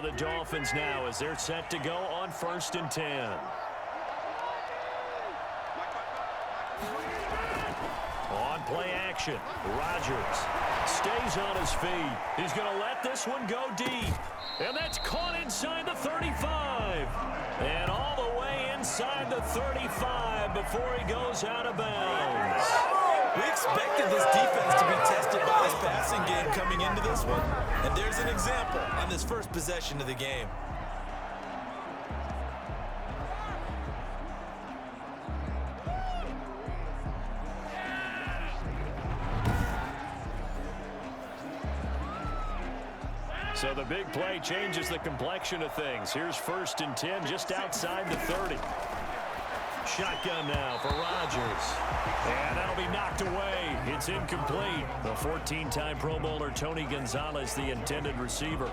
the Dolphins now as they're set to go on 1st and 10. On play action, Rodgers stays on his feet. He's going to let this one go deep. And that's caught inside the 35. And all the way inside the 35 before he goes out of bounds. We expected this defense to be tested by this passing game coming into this one. And there's an example on this first possession of the game. So the big play changes the complexion of things. Here's 1st and 10 just outside the 30. Shotgun now for Rodgers. And that'll be knocked away. It's incomplete. The 14-time Pro Bowler Tony Gonzalez, the intended receiver.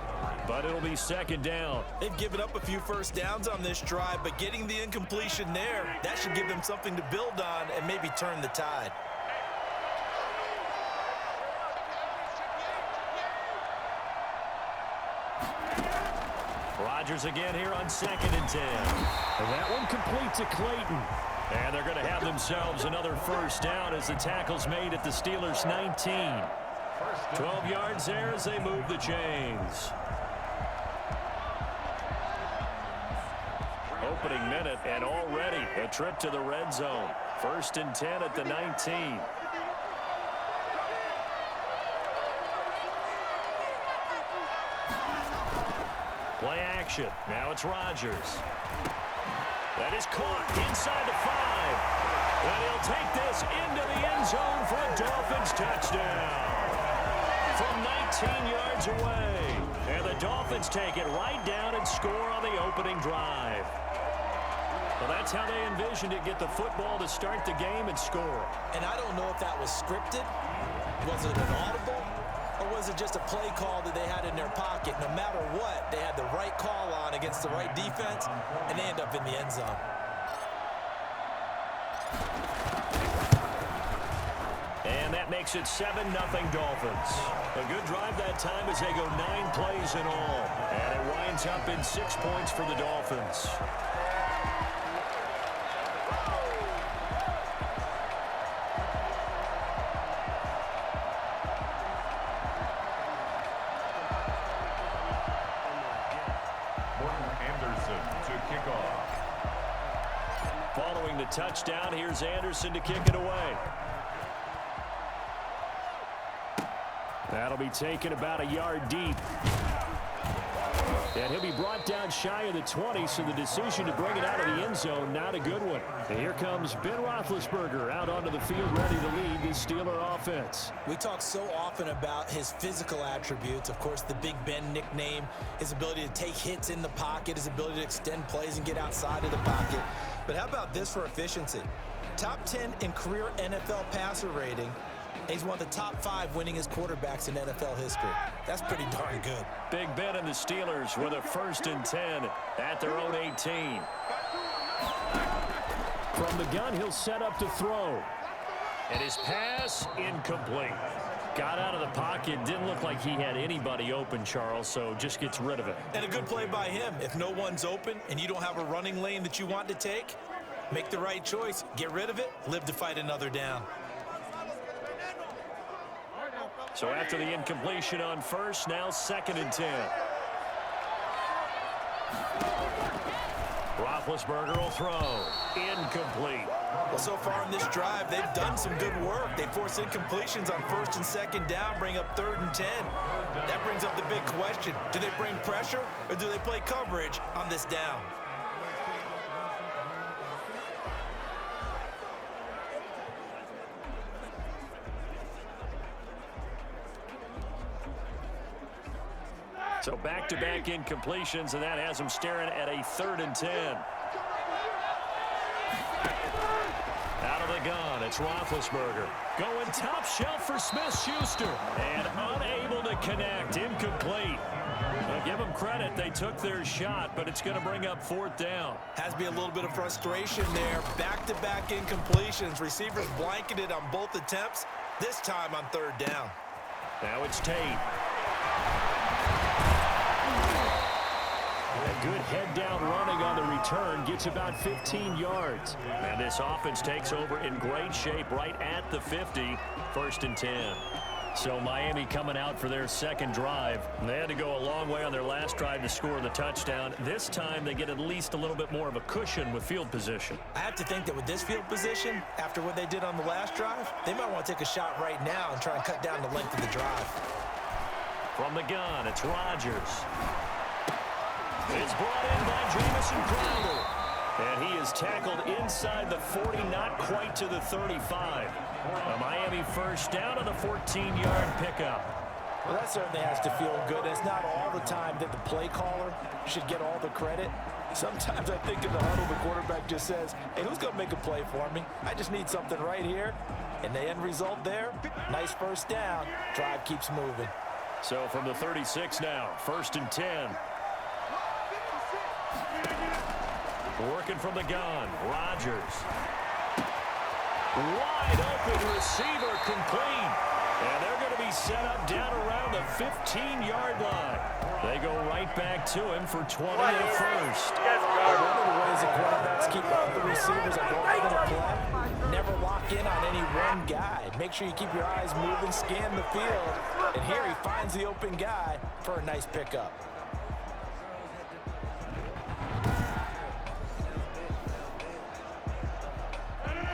But it'll be 2nd down. They've given up a few first downs on this drive, but getting the incompletion there, that should give them something to build on and maybe turn the tide. Rodgers again here on 2nd and 10. And that one complete to Clayton. And they're going to have themselves another first down as the tackle's made at the Steelers' 19. 12 yards there as they move the chains. Opening minute and already a trip to the red zone. 1st and 10 at the 19. Play action. Now it's Rodgers. That is caught inside the 5. And he'll take this into the end zone for a Dolphins touchdown. From 19 yards away. And the Dolphins take it right down and score on the opening drive. Well, that's how they envisioned it. Get the football to start the game and score. And I don't know if that was scripted. Was it an audible? Or was it just a play call that they had in their pocket? No matter what, they had the right call on against the right defense, and they end up in the end zone. And that makes it 7-0 Dolphins. A good drive that time as they go 9 plays in all. And it winds up in 6 points for the Dolphins. Following the touchdown, here's Anderson to kick it away. That'll be taken about a yard deep. And he'll be brought down shy of the 20, so the decision to bring it out of the end zone, not a good one. And here comes Ben Roethlisberger out onto the field ready to lead the Steeler offense. We talk so often about his physical attributes. Of course, the Big Ben nickname, his ability to take hits in the pocket, his ability to extend plays and get outside of the pocket. But how about this for efficiency? Top 10 in career NFL passer rating. He's one of the top 5 winningest quarterbacks in NFL history. That's pretty darn good. Big Ben and the Steelers with a 1st and 10 at their own 18. From the gun, he'll set up to throw. And his pass, incomplete. Got out of the pocket. Didn't look like he had anybody open, Charles, so just gets rid of it. And a good play by him. If no one's open and you don't have a running lane that you want to take, make the right choice. Get rid of it. Live to fight another down. So after the incompletion on 1st, now 2nd and 10. Roethlisberger will throw. Incomplete. Well, so far in this drive, they've done some good work. They force incompletions on 1st and 2nd down, bring up 3rd and 10. That brings up the big question. Do they bring pressure or do they play coverage on this down? So back-to-back incompletions, and that has him staring at a 3rd and 10. Out of the gun, it's Roethlisberger. Going top shelf for Smith-Schuster. And unable to connect, incomplete. Well, give them credit, they took their shot, but it's going to bring up 4th down. Has to be a little bit of frustration there. Back-to-back incompletions. Receivers blanketed on both attempts, this time on 3rd down. Now it's Tate. A good head-down running on the return gets about 15 yards. And this offense takes over in great shape right at the 50, 1st and 10. So Miami coming out for their second drive. They had to go a long way on their last drive to score the touchdown. This time they get at least a little bit more of a cushion with field position. I have to think that with this field position, after what they did on the last drive, they might want to take a shot right now and try and cut down the length of the drive. From the gun, it's Rodgers. It's brought in by Jamison Crowder. And he is tackled inside the 40, not quite to the 35. A Miami first down on the 14-yard pickup. Well, that certainly has to feel good. It's not all the time that the play caller should get all the credit. Sometimes I think in the huddle, the quarterback just says, hey, who's going to make a play for me? I just need something right here. And the end result there, nice first down. Drive keeps moving. So from the 36 now, 1st and 10. Working from the gun, Rodgers. Wide open receiver complete. And they're going to be set up down around the 15-yard line. They go right back to him for 20 at first. One of the ways that quarterbacks keep all the receivers involved in a play, never lock in on any one guy. Make sure you keep your eyes moving, scan the field. And here he finds the open guy for a nice pickup.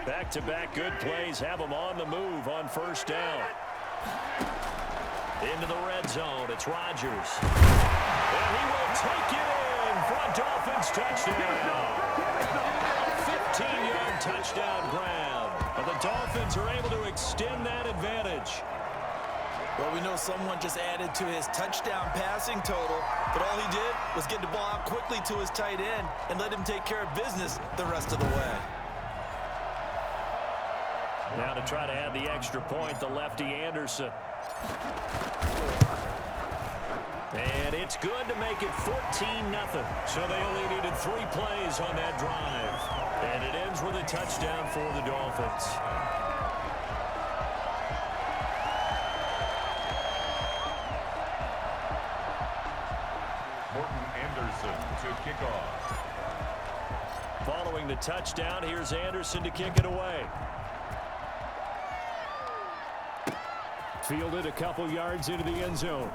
Back-to-back good plays have them on the move on first down. Into the red zone, it's Rodgers. And he will take it in for a Dolphins touchdown. 15-yard touchdown grab. And the Dolphins are able to extend that advantage. Well, we know someone just added to his touchdown passing total, but all he did was get the ball out quickly to his tight end and let him take care of business the rest of the way. Now to try to add the extra point, the lefty Anderson. And it's good to make it 14-0. So they only needed 3 plays on that drive. And it ends with a touchdown for the Dolphins. Morton Anderson to kick off. Following the touchdown, here's Anderson to kick it away. Fielded a couple yards into the end zone.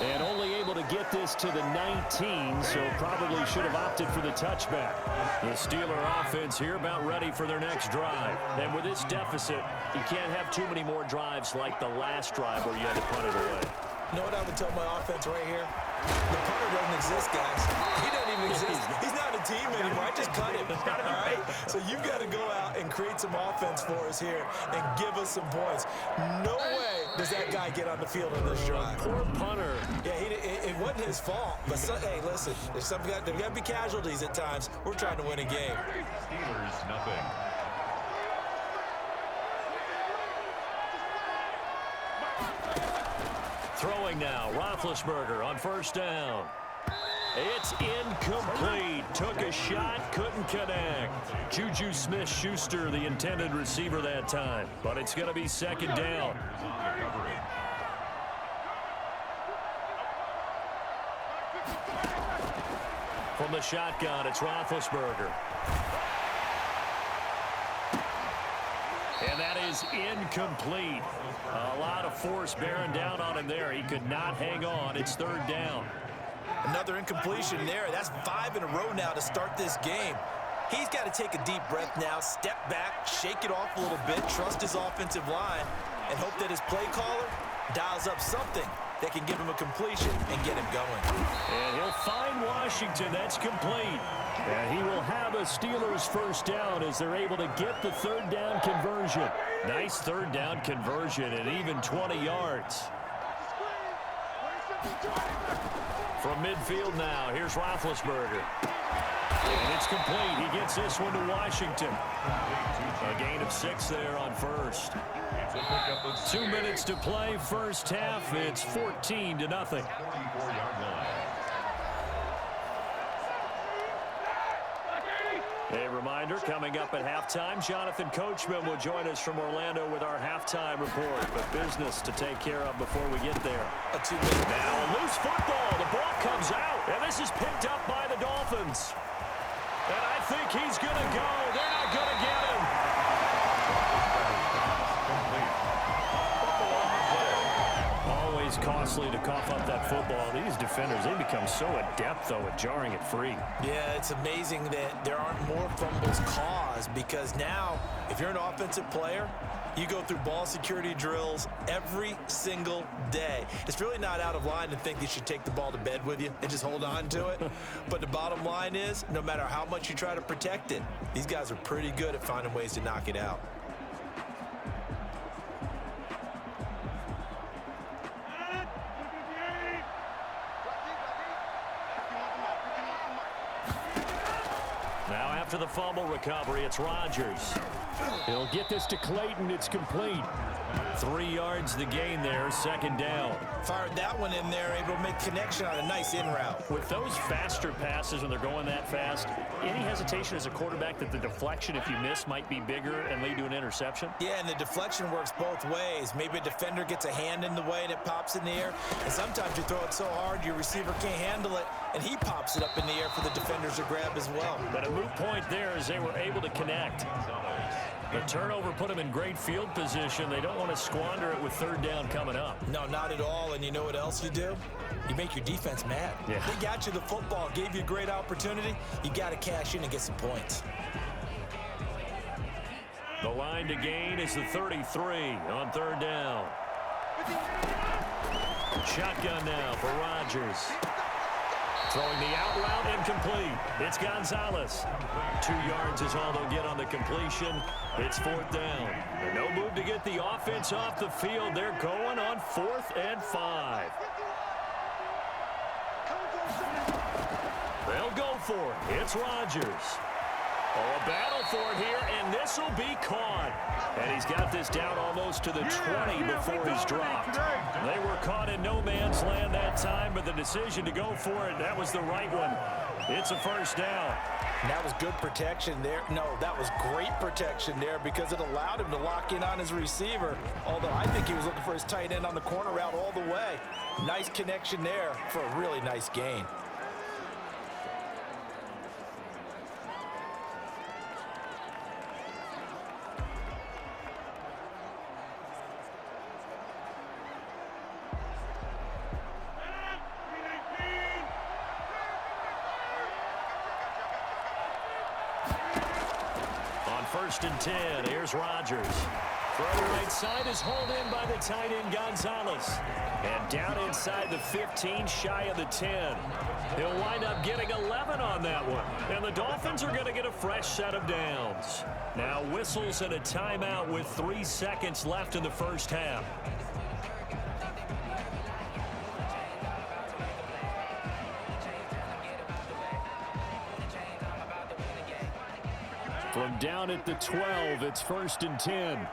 And only able to get this to the 19, so probably should have opted for the touchback. The Steeler offense here about ready for their next drive. And with this deficit, you can't have too many more drives like the last drive where you had to punt it away. You know what I would tell my offense right here? The punter doesn't exist, guys. He doesn't even exist. He's not a team anymore. I just cut him. All right? So you've got to go out and create some offense for us here and give us some points. No way does that guy get on the field on this drive. Poor punter. Yeah, it wasn't his fault. But, hey, listen, there's got to be casualties at times. We're trying to win a game. Steelers, nothing. Throwing now, Roethlisberger on first down. It's incomplete. Took a shot, couldn't connect. Juju Smith-Schuster, the intended receiver that time. But it's going to be second down. From the shotgun, it's Roethlisberger. And that is incomplete. A lot of force bearing down on him there. He could not hang on. It's third down. Another incompletion there. That's 5 in a row now to start this game. He's got to take a deep breath now, step back, shake it off a little bit, trust his offensive line, and hope that his play caller dials up something that can give him a completion and get him going. And he'll find Washington. That's complete. And he will have a Steelers first down as they're able to get the third down conversion. Nice third down conversion and even 20 yards. From midfield now, here's Roethlisberger. And it's complete. He gets this one to Washington. A gain of 6 there on first. 2 minutes to play first half. It's 14-0. A reminder, coming up at halftime, Jonathan Coachman will join us from Orlando with our halftime report. But business to take care of before we get there. A 2-minute. Now a loose football. The ball comes out, and this is picked up by the Dolphins. And I think he's going to go. They're not going to get him. Always costly to cough up that football. These defenders, they become so adept, though, at jarring it free. Yeah, it's amazing that there aren't more fumbles caused, because now, if you're an offensive player, you go through ball security drills every single day. It's really not out of line to think you should take the ball to bed with you and just hold on to it. But the bottom line is, no matter how much you try to protect it, these guys are pretty good at finding ways to knock it out. Now after the fumble recovery, it's Rodgers. He'll get this to Clayton. It's complete. 3 yards the gain there, second down. Fired that one in there, able to make connection on a nice in route. With those faster passes when they're going that fast, any hesitation as a quarterback that the deflection, if you miss, might be bigger and lead to an interception? Yeah, and the deflection works both ways. Maybe a defender gets a hand in the way and it pops in the air. And sometimes you throw it so hard your receiver can't handle it, and he pops it up in the air for the defenders to grab as well. But a moot point there as they were able to connect. The turnover put them in great field position. They don't want to squander it with third down coming up. No, not at all. And you know what else you do? You make your defense mad. Yeah. They got you the football, gave you a great opportunity. You got to cash in and get some points. The line to gain is the 33 on third down. Shotgun now for Rodgers. Throwing the out route, incomplete. It's Gonzalez. 2 yards is all they'll get on the completion. It's fourth down. No move to get the offense off the field. They're going on 4th and 5. They'll go for it. It's Rodgers. Oh, a battle for it here, and this will be caught. And he's got this down almost to the 20 before he's dropped. They were caught in no man's land that time, but the decision to go for it, that was the right one. It's a first down. And that was good protection there. No, that was great protection there because it allowed him to lock in on his receiver, although I think he was looking for his tight end on the corner route all the way. Nice connection there for a really nice gain. First and 10. Here's Rodgers. Throw right side is hauled in by the tight end Gonzalez. And down inside the 15, shy of the 10. He'll wind up getting 11 on that one. And the Dolphins are going to get a fresh set of downs. Now whistles and a timeout with 3 seconds left in the first half. From down at the 12, it's first and 10. A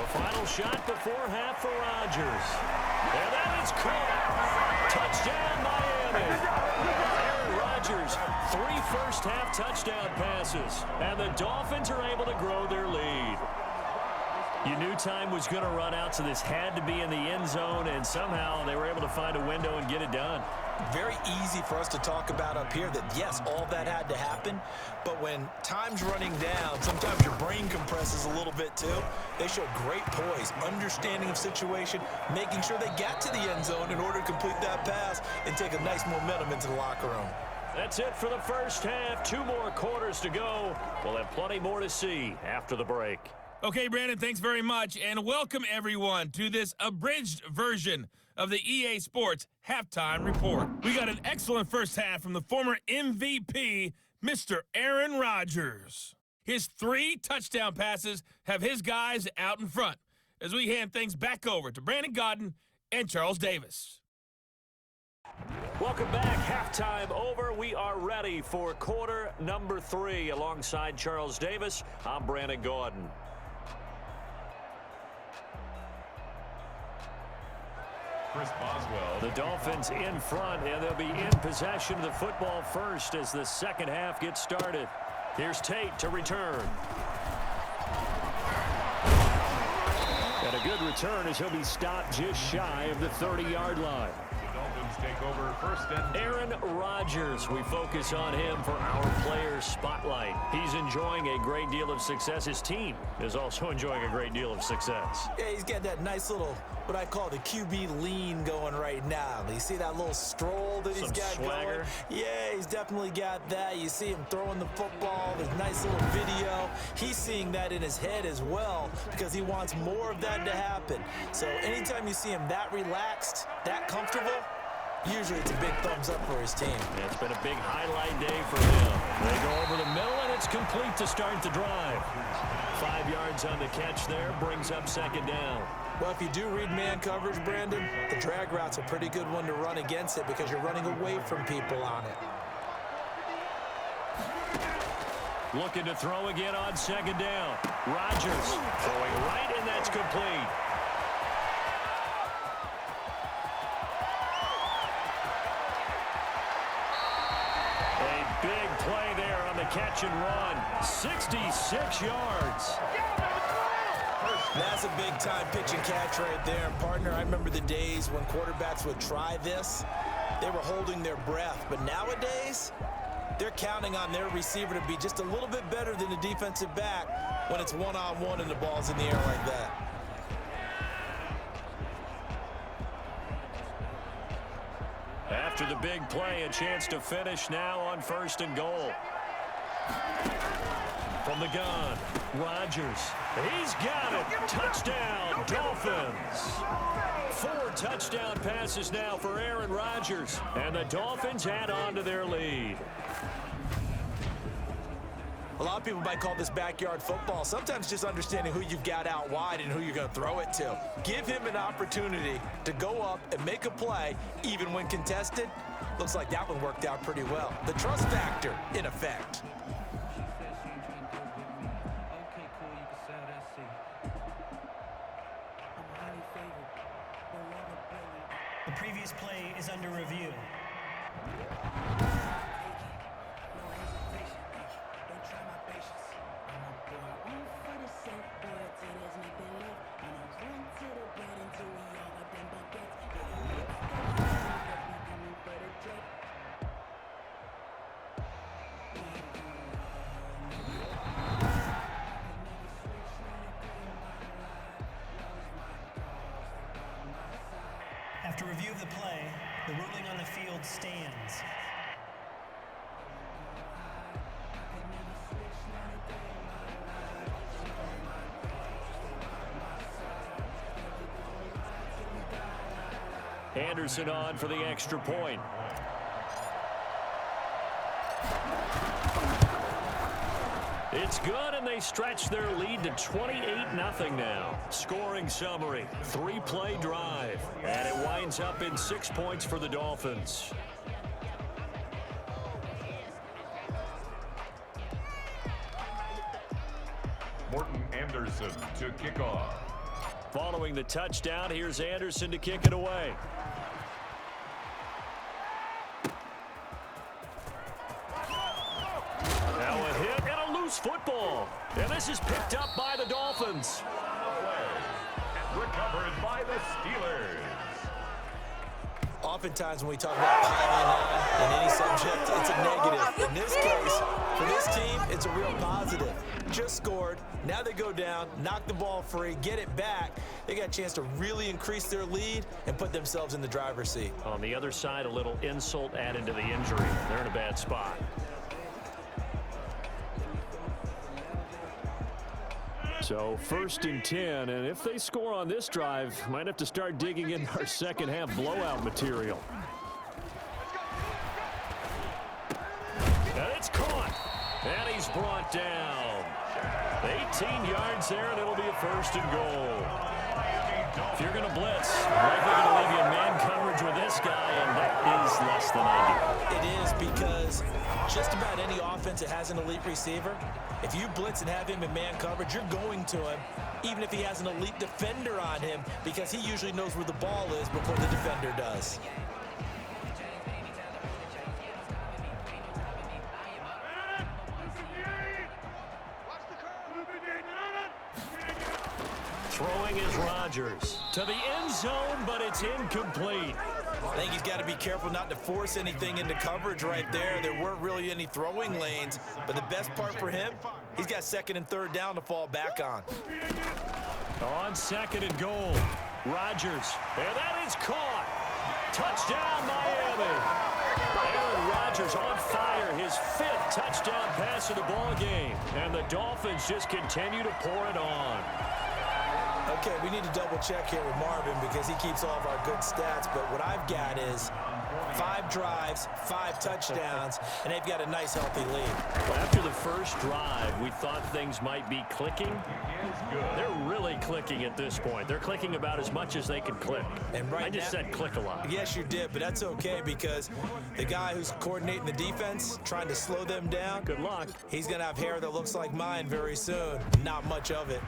final shot before half for Rodgers. And that is caught. Touchdown, Miami. Aaron Rodgers, 3 first-half touchdown passes. And the Dolphins are able to grow their lead. You knew time was going to run out, so this had to be in the end zone, and somehow they were able to find a window and get it done. Very easy for us to talk about up here that, yes, all that had to happen, but when time's running down, sometimes your brain compresses a little bit too. They showed great poise, understanding of situation, making sure they got to the end zone in order to complete that pass and take a nice momentum into the locker room. That's it for the first half. 2 more quarters to go. We'll have plenty more to see after the break. Okay, Brandon, thanks very much, and welcome everyone to this abridged version of the EA Sports Halftime Report. We got an excellent first half from the former MVP, Mr. Aaron Rodgers. His 3 touchdown passes have his guys out in front as we hand things back over to Brandon Gaudin and Charles Davis. Welcome back. Halftime over. We are ready for quarter number 3. Alongside Charles Davis, I'm Brandon Gaudin. Chris Boswell. The Dolphins in front, and they'll be in possession of the football first as the second half gets started. Here's Tate to return. And a good return as he'll be stopped just shy of the 30-yard line. Dolphins take over first and Aaron Rodgers, we focus on him for our Players Spotlight. He's enjoying a great deal of success. His team is also enjoying a great deal of success. Yeah, he's got that nice little, what I call the QB lean going right now. You see that little stroll that he's got swagger going? Yeah, he's definitely got that. You see him throwing the football. There's a nice little video. He's seeing that in his head as well because he wants more of that to happen. So anytime you see him that relaxed, that comfortable, usually it's a big thumbs up for his team. Yeah, it's been a big highlight day for him. They go over the middle, and it's complete to start the drive. 5 yards on the catch there, brings up second down. Well, if you do read man coverage, Brandon, the drag route's a pretty good one to run against it because you're running away from people on it. Looking to throw again on second down. Rodgers throwing right, and that's complete. A big play there on the catch and run. 66 yards. That's a big-time pitch and catch right there. And, partner, I remember the days when quarterbacks would try this. They were holding their breath. But nowadays, they're counting on their receiver to be just a little bit better than the defensive back when it's one-on-one and the ball's in the air like that. After the big play, a chance to finish now on first and goal. From the gun, Rodgers. He's got it. Touchdown, Dolphins. 4 touchdown passes now for Aaron Rodgers. And the Dolphins add on to their lead. A lot of people might call this backyard football. Sometimes just understanding who you've got out wide and who you're going to throw it to. Give him an opportunity to go up and make a play, even when contested. Looks like that one worked out pretty well. The trust factor, in effect. The previous play is under review. After review of the play, the ruling on the field stands. Anderson on for the extra point. It's good, and they stretch their lead to 28-0 now. Scoring summary, 3-play drive, and it winds up in 6 points for the Dolphins. Morton Anderson to kick off. Following the touchdown, here's Anderson to kick it away. Now a hit and a loose football. And this is picked up by the Dolphins. Recovered by the Steelers. Oftentimes when we talk about piling on in any subject, it's a negative. In this case, for this team, it's a real positive. Just scored. Now they go down, knock the ball free, get it back. They got a chance to really increase their lead and put themselves in the driver's seat. On the other side, a little insult added to the injury. They're in a bad spot. So 1st and 10, and if they score on this drive, might have to start digging in our second half blowout material. And it's caught, and he's brought down. 18 yards there, and it'll be a 1st and goal. If you're going to blitz, likely going to leave you in man coverage with this guy, and that is less than ideal. It is, because just about any offense that has an elite receiver, if you blitz and have him in man coverage, you're going to him, even if he has an elite defender on him, because he usually knows where the ball is before the defender does. Throwing is Rodgers to the end zone, but it's incomplete. I think he's got to be careful not to force anything into coverage right there. There weren't really any throwing lanes, but the best part for him, he's got second and third down to fall back on. On second and goal, Rodgers, and that is caught. Touchdown, Miami. Aaron Rodgers on fire, his 5th touchdown pass of the ball game, and the Dolphins just continue to pour it on. Okay, we need to double check here with Marvin because he keeps all of our good stats, but what I've got is 5 drives, 5 touchdowns, and they've got a nice, healthy lead. Well, after the first drive, we thought things might be clicking. They're really clicking at this point. They're clicking about as much as they can click. And right I just said click a lot. Yes, you did, but that's okay because the guy who's coordinating the defense, trying to slow them down, Good luck. he's going to have hair that looks like mine very soon. Not much of it.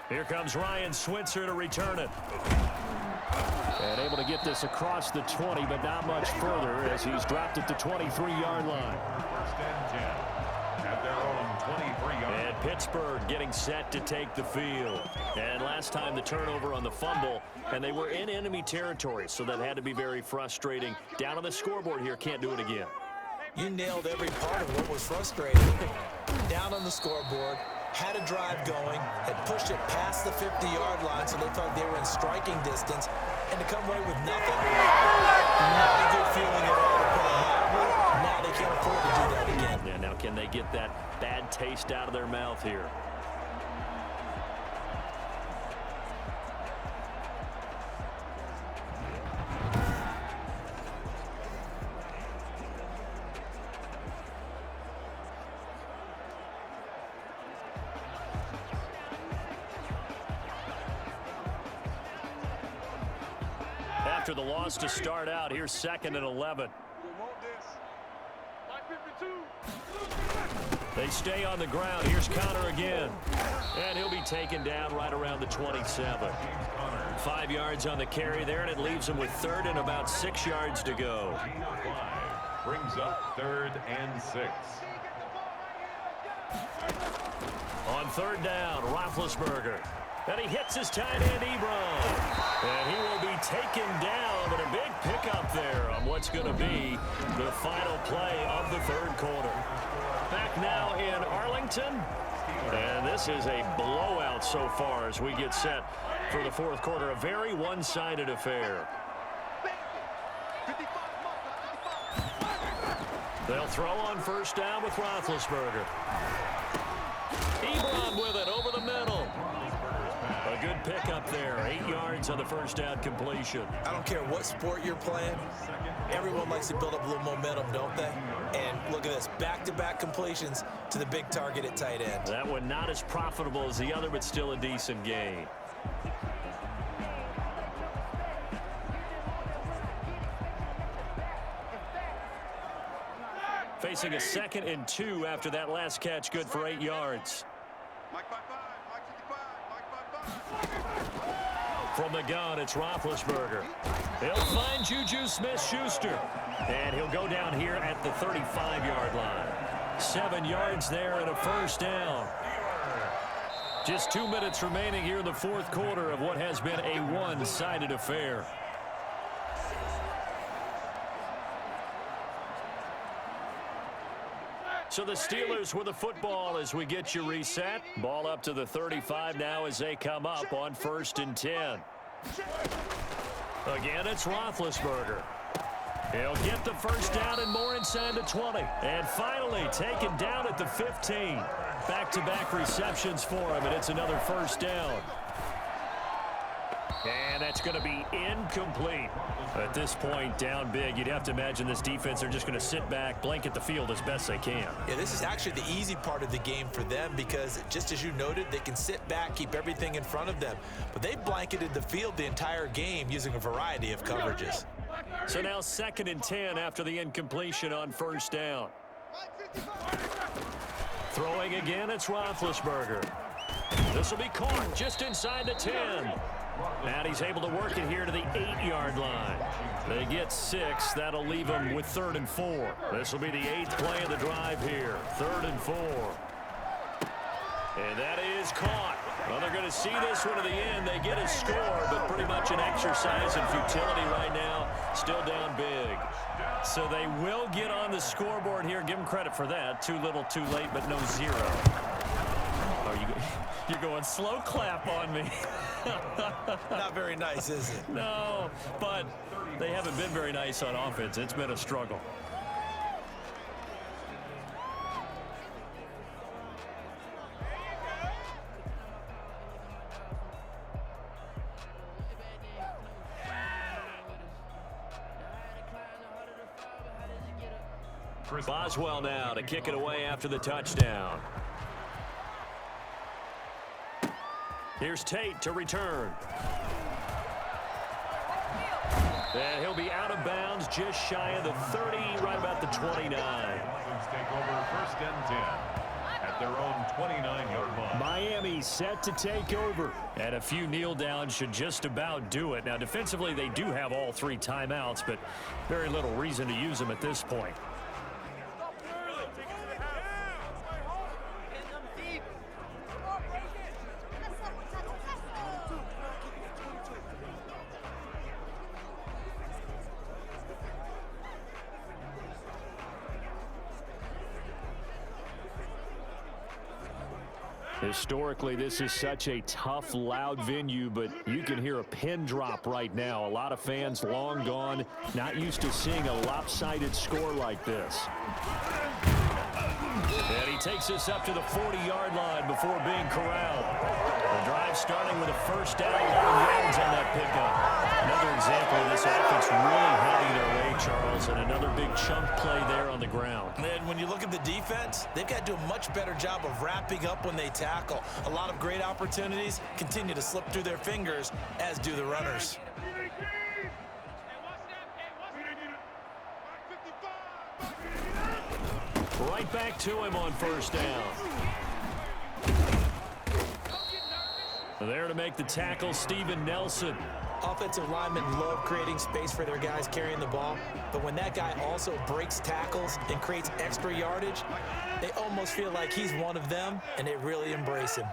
Here comes Ryan Switzer to return it. And able to get this across the 20, but not much further as he's dropped at the 23-yard line. First and 10 at their own 23-yard. And Pittsburgh getting set to take the field. And last time the turnover on the fumble, and they were in enemy territory, so that had to be very frustrating. Down on the scoreboard here, can't do it again. You nailed every part of what was frustrating. Down on the scoreboard, had a drive going, had pushed it past the 50-yard line so they felt they were in striking distance, and to come away with nothing, not a good feeling at all, to put it mildly. Now they can't afford to do that again. Yeah, now can they get that bad taste out of their mouth here? After the loss to start out, here's 2nd and 11. They stay on the ground. Here's Connor again. And he'll be taken down right around the 27. 5 yards on the carry there, and it leaves him with 3rd and about 6 yards to go. Brings up 3rd and 6. On 3rd down, Roethlisberger. And he hits his tight end, Ebron. And he will be taken down, but a big pickup there on what's going to be the final play of the 3rd quarter. Back now in Arlington. And this is a blowout so far as we get set for the 4th quarter. A very one-sided affair. They'll throw on 1st down with Roethlisberger. Ebron with it over the middle. A good pickup there. 8 yards on the 1st down completion. I don't care what sport you're playing. Everyone likes to build up a little momentum, don't they? And look at this. Back-to-back completions to the big target at tight end. That one not as profitable as the other, but still a decent gain. Facing a 2nd and 2 after that last catch, good for 8 yards. From the gun, it's Roethlisberger. He'll find Juju Smith-Schuster. And he'll go down here at the 35-yard line. 7 yards there and a 1st down. Just 2 minutes remaining here in the 4th quarter of what has been a one-sided affair. So the Steelers with the football as we get you reset. Ball up to the 35 now as they come up on 1st and 10. Again, it's Roethlisberger. He'll get the 1st down and more inside the 20. And finally taken down at the 15. Back-to-back receptions for him, and it's another 1st down. And that's going to be incomplete. At this point, down big, you'd have to imagine this defense are just going to sit back, blanket the field as best they can. Yeah, this is actually the easy part of the game for them because, just as you noted, they can sit back, keep everything in front of them. But they blanketed the field the entire game using a variety of coverages. So now 2nd and 10 after the incompletion on 1st down. Throwing again, it's Roethlisberger. This will be caught just inside the 10. And he's able to work it here to the 8-yard line. They get 6. That'll leave them with 3rd and 4. This will be the 8th play of the drive here. 3rd and 4. And that is caught. Well, they're going to see this one to the end. They get a score, but pretty much an exercise in futility right now. Still down big. So they will get on the scoreboard here. Give them credit for that. Too little, too late, but no 0. You're going slow clap on me. Not very nice, is it? No, but they haven't been very nice on offense. It's been a struggle. Boswell now to kick it away after the touchdown. Here's Tate to return. And he'll be out of bounds just shy of the 30, right about the 29. Dolphins take over 1st and 10 at their own 29-yard line. Miami set to take over. And a few kneel downs should just about do it. Now, defensively, they do have all 3 timeouts, but very little reason to use them at this point. Historically, this is such a tough, loud venue, but you can hear a pin drop right now. A lot of fans long gone, not used to seeing a lopsided score like this. And he takes us up to the 40-yard line before being corralled. The drive starting with a 1st down, 11 yards on that pickup. Another example of this offense really heading their way, Charles, and another big chunk play there on the ground. And when you look at the defense, they've got to do a much better job of wrapping up when they tackle. A lot of great opportunities continue to slip through their fingers, as do the runners. Right back to him on 1st down. There to make the tackle, Steven Nelson. Offensive linemen love creating space for their guys carrying the ball, but when that guy also breaks tackles and creates extra yardage, they almost feel like he's one of them, and they really embrace him.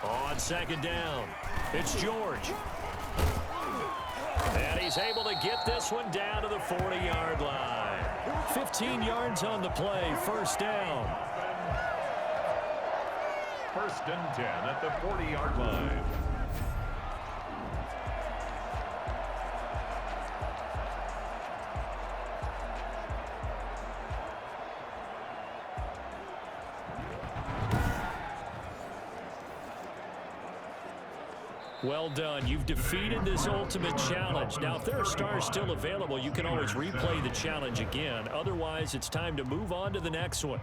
On 2nd down, it's George. And he's able to get this one down to the 40-yard line. 15 yards on the play, 1st down. 1st and 10 at the 40-yard line. Well done. You've defeated this ultimate challenge. Now, if there are stars still available, you can always replay the challenge again. Otherwise, it's time to move on to the next one.